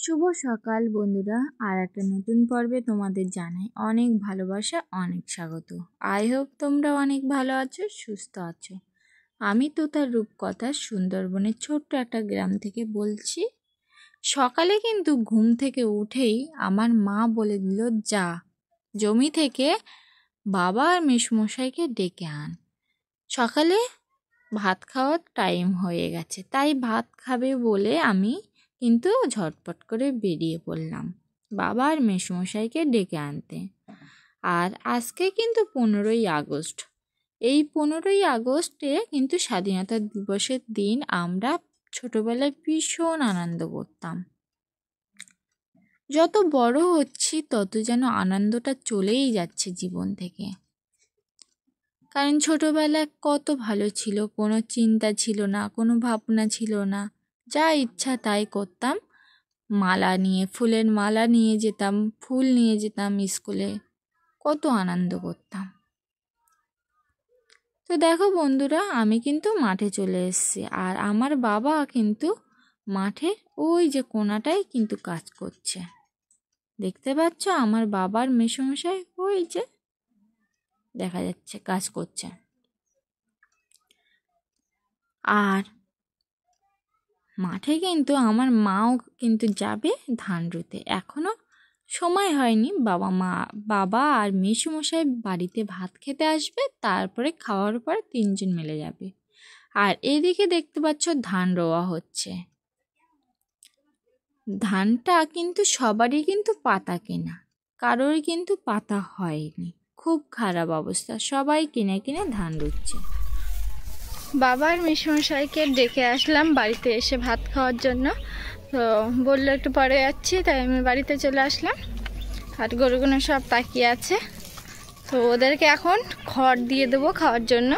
শুভ সকাল বন্ধুরা, আর একটা নতুন পর্বে তোমাদের জানাই অনেক ভালোবাসা, অনেক স্বাগত। আই হোপ তোমরা অনেক ভালো আছো, সুস্থ আছো। আমি তো তার রূপকথা সুন্দরবনের ছোট্ট একটা গ্রাম থেকে বলছি। সকালে কিন্তু ঘুম থেকে উঠেই আমার মা বলে দিল, যা জমি থেকে বাবা আর মেসমশাইকে ডেকে আন। সকালে ভাত খাওয়ার টাইম হয়ে গেছে, তাই ভাত খাবে বলে আমি কিন্তু ঝটপট করে বেরিয়ে পড়লাম বাবা আর মেসমশাইকে ডেকে আনতে। আর আজকে কিন্তু 15ই আগস্ট। এই 15ই আগস্টে কিন্তু স্বাধীনতা দিবসের দিন আমরা ছোটবেলায় ভীষণ আনন্দ করতাম। যত বড় হচ্ছি তত যেন আনন্দটা চলেই যাচ্ছে জীবন থেকে। কারণ ছোটবেলায় কত ভালো ছিল, কোনো চিন্তা ছিল না, কোনো ভাবনা ছিল না, যা ইচ্ছা তাই করতাম। মালা নিয়ে, ফুলের মালা নিয়ে যেতাম, ফুল নিয়ে যেতাম স্কুলে, কত আনন্দ করতাম। তো দেখো বন্ধুরা, আমি কিন্তু মাঠে চলে এসেছি, আর আমার বাবা কিন্তু মাঠে ওই যে কোনাটাই কিন্তু কাজ করছে। দেখতে পাচ্ছ আমার বাবার মেসমশাই ওই যে দেখা যাচ্ছে কাজ করছে। আর মাঠে কিন্তু আমার মাও কিন্তু যাবে ধান রুতে। এখনো সময় হয়নি, বাবা আর মেসোমশাই বাড়িতে ভাত খেতে আসবে, তারপরে খাওয়ার পর 3জন মিলে যাবে। আর এদিকে দেখতে পাচ্ছ ধান রোয়া হচ্ছে। ধানটা কিন্তু সবারই কিন্তু পাতা কেনা, কারোর কিন্তু পাতা হয়নি। খুব খারাপ অবস্থা, সবাই কিনে কিনে ধান রুচ্ছে। বাবার মেসমশাইকে ডেকে আসলাম বাড়িতে এসে ভাত খাওয়ার জন্য। তো বললো একটু পরে যাচ্ছি, তাই আমি বাড়িতে চলে আসলাম। আর গরুগুলো সব তাকিয়ে আছে, তো ওদেরকে এখন খড় দিয়ে দেবো খাওয়ার জন্য।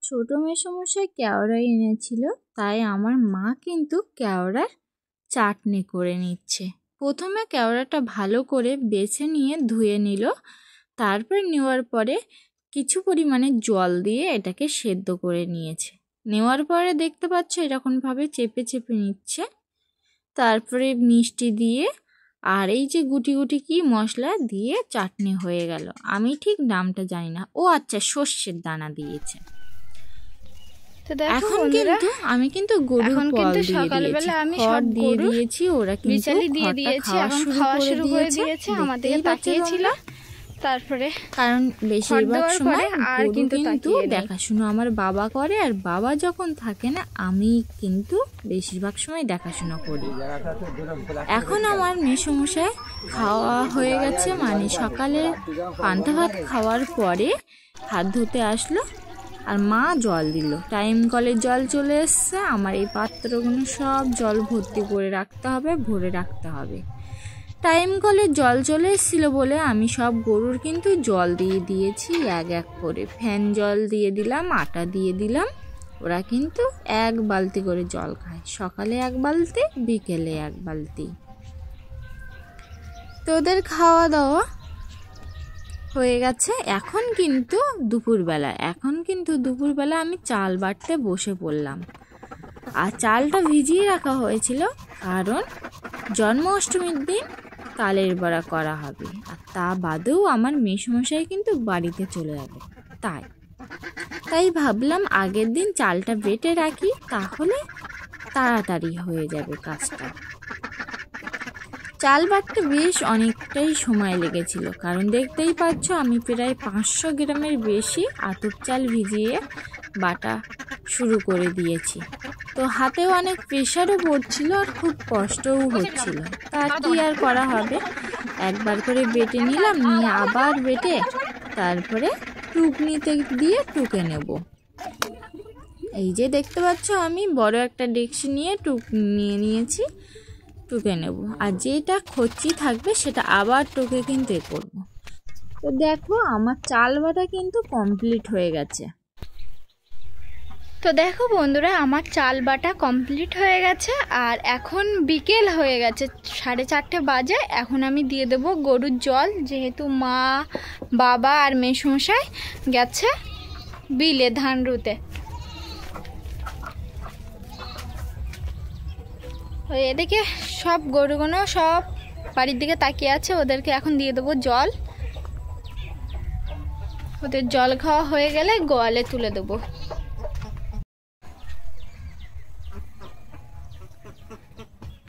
ছোট মেসমশাই কেওড়া এনেছিল, তাই আমার মা কিন্তু কেওড়ার চাটনি করে নিচ্ছে। প্রথমে কেওড়াটা ভালো করে বেছে নিয়ে ধুয়ে নিল, তারপর নেওয়ার পরে কিছু পরিমাণে জল দিয়ে এটাকে সেদ্ধ করে নিয়েছে। নেওয়ার পরে দেখতে পাচ্ছ এরকমভাবে চেপে চেপে নিচ্ছে। তারপরে মিষ্টি দিয়ে আর এই যে গুটি গুটি কি মশলা দিয়ে চাটনি হয়ে গেল। আমি ঠিক নামটা জানি না, ও আচ্ছা সর্ষের দানা দিয়েছে। এখন কিন্তু আমি কিন্তু গরুর কল দিয়ে দিয়েছি, ওরা কিন্তু খাওয়া শুরু করে দিয়েছে। আমাদের তাকিয়েছিল। তারপরে কারণ বেশিরভাগ সময় গরু কিন্তু দেখাশুনো আমার বাবা করে, আর বাবা যখন থাকে না আমি কিন্তু বেশিরভাগ সময় দেখাশুনো করি। এখন আমার মেসমশাই খাওয়া হয়ে গেছে, মানে সকালে পান্তা ভাত খাওয়ার পরে হাত ধুতে আসলো, আর মা জল দিল। টাইম কলের জল চলে এসছে। আমার এই পাত্রগুলো সব জল ভর্তি করে রাখতে হবে, ভরে রাখতে হবে। টাইম কলের জল চলে এসেছিল বলে আমি সব গরুর কিন্তু জল দিয়ে দিয়েছি এক এক করে। ফ্যান জল দিয়ে দিলাম, আটা দিয়ে দিলাম। ওরা কিন্তু 1 বালতি করে জল খায়, সকালে 1 বালতি, বিকেলে 1 বালতি। তো ওদের খাওয়া দাওয়া হয়ে গেছে। এখন কিন্তু দুপুরবেলা আমি চাল বাটতে বসে পড়লাম। আর চালটা ভিজিয়ে রাখা হয়েছিল, কারণ জন্মাষ্টমীর দিন তালের বড়া করা হবে। আর তা বাদেও আমার মেসমশাই কিন্তু বাড়িতে চলে যাবে, তাই ভাবলাম আগের দিন চালটা বেটে রাখি, তাহলে তাড়াতাড়ি হয়ে যাবে কাজটা। চাল বাটতে বেশ অনেকটাই সময় লেগেছিল, কারণ দেখতেই পাচ্ছ আমি প্রায় 500 গ্রামের বেশি আতপ চাল ভিজিয়ে বাটা শুরু করে দিয়েছি। তো হাতেও অনেক প্রেশারও পড়ছিল, আর খুব কষ্টও হচ্ছিল। তা কি আর করা হবে, একবার করে বেটে নিলাম, নিয়ে আবার বেটে তারপরে টুকনিতে দিয়ে টুকে নেব। এই যে দেখতে পাচ্ছ আমি বড় একটা ডেকচি নিয়ে নিয়েছি, টুকে নেব। আর যেটা খচ্চি থাকবে সেটা আবার টুকে কিন্তু করব। তো দেখো আমার চাল বাটা কিন্তু কমপ্লিট হয়ে গেছে। তো দেখো বন্ধুরা, আমার চাল বাটা কমপ্লিট হয়ে গেছে। আর এখন বিকেল হয়ে গেছে, 4:30 বাজে। এখন আমি দিয়ে দেবো গরুর জল, যেহেতু মা, বাবা আর মেসমশাই গেছে বিলে ধান রুতে। ওই এদিকে সব গরুগুলো সব বাড়ির দিকে তাকিয়ে আছে, ওদেরকে এখন দিয়ে দেবো জল। ওদের জল খাওয়া হয়ে গেলে গোয়ালে তুলে দেবো।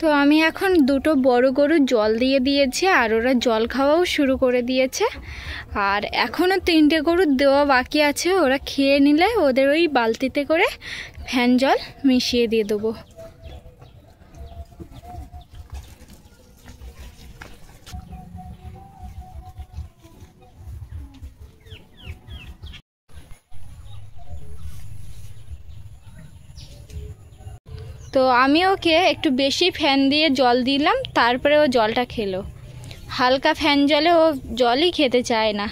তো আমি এখন দুটো বড় গরু জল দিয়ে দিয়েছি আর ওরা জল খাওয়াও শুরু করে দিয়েছে। আর এখনও 3টে গরু দেওয়া বাকি আছে, ওরা খেয়ে নিলে ওদের ওই বালতিতে করে ফ্যান জল মিশিয়ে দিয়ে দেবো। তো আমি ওকে একটু বেশি ফ্যান দিয়ে জল দিলাম, তারপরে ও জলটা খেলো। হালকা ফ্যান জলে ও জলই খেতে চায় না।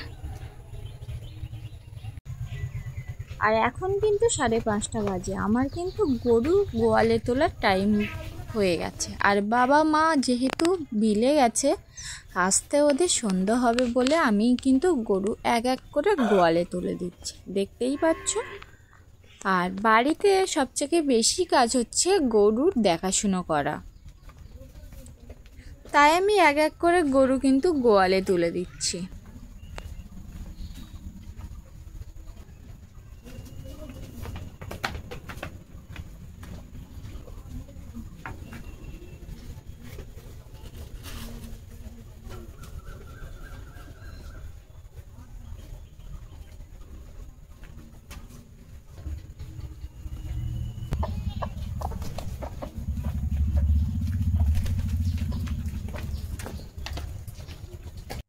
আর এখন কিন্তু 5:30 বাজে, আমার কিন্তু গরু গোয়ালে তোলার টাইম হয়ে গেছে। আর বাবা মা যেহেতু বিলে গেছে, আসতে ওদের সন্ধ্যা হবে বলে আমি কিন্তু গরু এক এক করে গোয়ালে তুলে দিচ্ছি, দেখতেই পাচ্ছ। আর বাড়িতে সবথেকে বেশি কাজ হচ্ছে গরুর দেখাশুনো করা, তাই আমি এক এক করে গরু কিন্তু গোয়ালে তুলে দিচ্ছি।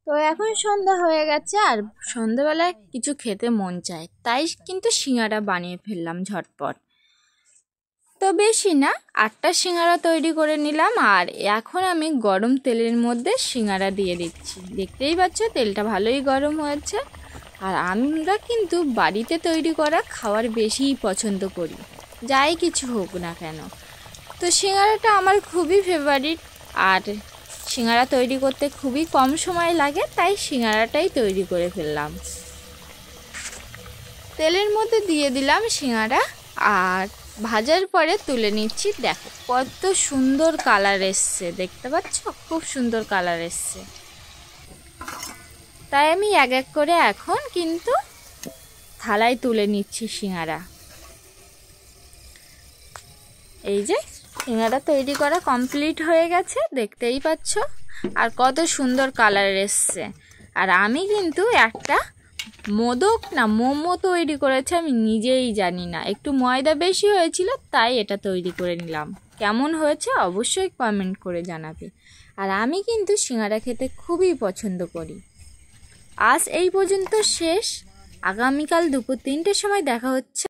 তো এখন সন্ধ্যা হয়ে গেছে আর সন্ধ্যাবেলায় কিছু খেতে মন চায়, তাই কিন্তু সিঙ্গারা বানিয়ে ফেললাম ঝটপট। তো বেশি না, 8টা সিঙ্গারা তৈরি করে নিলাম। আর এখন আমি গরম তেলের মধ্যে সিঙ্গারা দিয়ে দিচ্ছি, দেখতেই পাচ্ছ তেলটা ভালোই গরম হয়েছে। আর আমরা কিন্তু বাড়িতে তৈরি করা খাবার বেশিই পছন্দ করি, যাই কিছু হোক না কেন। তো সিঙ্গারাটা আমার খুবই ফেভারিট, আর সিঙ্গারা তৈরি করতে খুবই কম সময় লাগে, তাই সিঙ্গারাটাই তৈরি করে ফেললাম। তেলের মধ্যে দিয়ে দিলাম সিঙ্গারা আর ভাজার পরে তুলে নিচ্ছি। দেখো কত সুন্দর কালার এসছে, দেখতে পাচ্ছ খুব সুন্দর কালার এসছে। তাই আমি এক এক করে এখন কিন্তু থালায় তুলে নিচ্ছি সিঙ্গারা। এই যে সিঙ্গারা তৈরি করা কমপ্লিট হয়ে গেছে, দেখতেই পাচ্ছ। আর কত সুন্দর কালার এসছে। আর আমি কিন্তু একটা মোদক না মোমো তৈরি করেছি, আমি নিজেই জানি না, একটু ময়দা বেশি হয়েছিল তাই এটা তৈরি করে নিলাম। কেমন হয়েছে অবশ্যই কমেন্ট করে জানাবে। আর আমি কিন্তু সিঙ্গারা খেতে খুবই পছন্দ করি। আজ এই পর্যন্ত শেষ, আগামীকাল দুপুর 3টের সময় দেখা হচ্ছে।